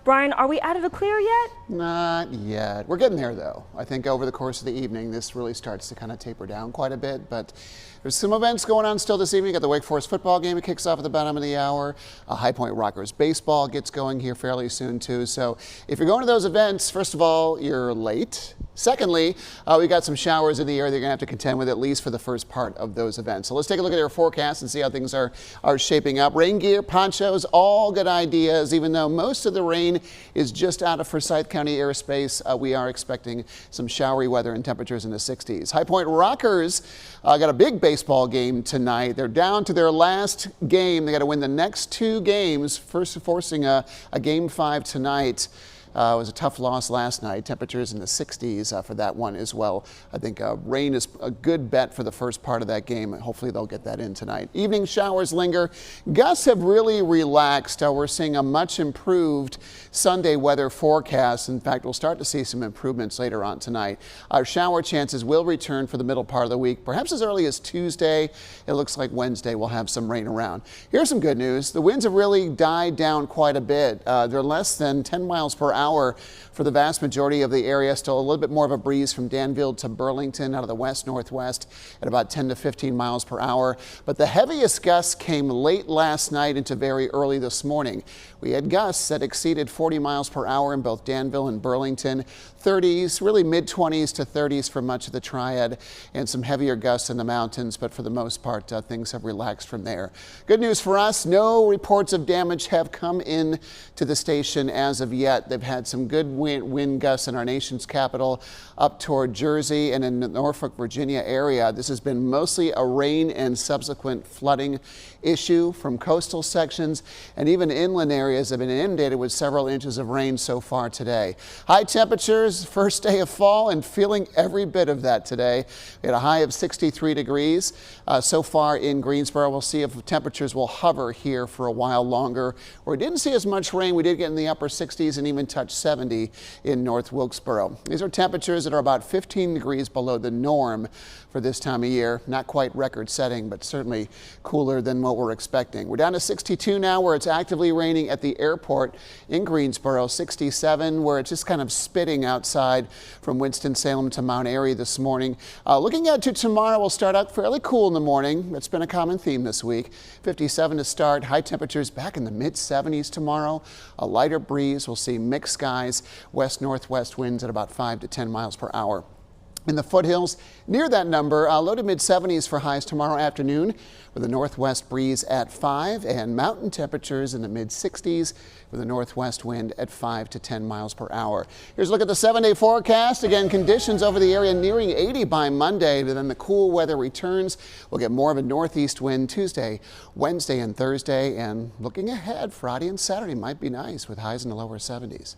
Brian, are we out of the clear yet? Not yet. We're getting there, though. I think over the course of the evening, this really starts to kind of taper down quite a bit. But there's some events going on still this evening. You got the Wake Forest football game. It kicks off at the bottom of the hour. High Point Rockers baseball gets going here fairly soon, too. So if you're going to those events, first of all, you're late. Secondly, we got some showers in the air they're going to have to contend with, at least for the first part of those events. So let's take a look at their forecast and see how things are shaping up. Rain gear, ponchos, all good ideas. Even though most of the rain is just out of Forsyth County airspace, we are expecting some showery weather and temperatures in the 60s. High Point Rockers got a big baseball game tonight. They're down to their last game. They got to win the next two games, first forcing a Game 5 tonight. It was a tough loss last night. Temperatures in the 60s for that one as well. I think rain is a good bet for the first part of that game. Hopefully they'll get that in tonight. Evening showers linger. Gusts have really relaxed. We're seeing a much improved Sunday weather forecast. In fact, we'll start to see some improvements later on tonight. Our shower chances will return for the middle part of the week, perhaps as early as Tuesday. It looks like Wednesday we'll have some rain around. Here's some good news. The winds have really died down quite a bit. They're less than 10 miles per hour for the vast majority of the area. Still a little bit more of a breeze from Danville to Burlington out of the west-northwest at about 10 to 15 miles per hour. But the heaviest gusts came late last night into very early this morning. We had gusts that exceeded 40 miles per hour in both Danville and Burlington. 30s, really mid-20s to 30s for much of the Triad, and some heavier gusts in the mountains, but for the most part, things have relaxed from there. Good news for us, no reports of damage have come in to the station as of yet. They've had some good wind gusts in our nation's capital, up toward Jersey and in the Norfolk, Virginia area. This has been mostly a rain and subsequent flooding issue from coastal sections, and even inland areas have been inundated with several inches of rain so far today. High temperatures, first day of fall, and feeling every bit of that today. We had a high of 63 degrees so far in Greensboro. We'll see if temperatures will hover here for a while longer. Where we didn't see as much rain, we did get in the upper 60s and even touch 70 in North Wilkesboro. These are temperatures that are about 15 degrees below the norm for this time of year. Not quite record setting, but certainly cooler than what we're expecting. We're down to 62 now, where it's actively raining at the airport in Greensboro. 67 where it's just kind of spitting outside from Winston-Salem to Mount Airy this morning. Looking out to tomorrow, we'll start out fairly cool in the morning. It's been a common theme this week. 57 to start. High temperatures back in the mid-70s tomorrow. A lighter breeze. We'll see mixed skies. West-northwest winds at about 5 to 10 miles per hour. In the foothills, near that number, low to mid-70s for highs tomorrow afternoon, with a northwest breeze at 5 and mountain temperatures in the mid-60s with a northwest wind at 5 to 10 miles per hour. Here's a look at the 7-day forecast. Again, conditions over the area nearing 80 by Monday, but then the cool weather returns. We'll get more of a northeast wind Tuesday, Wednesday, and Thursday. And looking ahead, Friday and Saturday might be nice with highs in the lower 70s.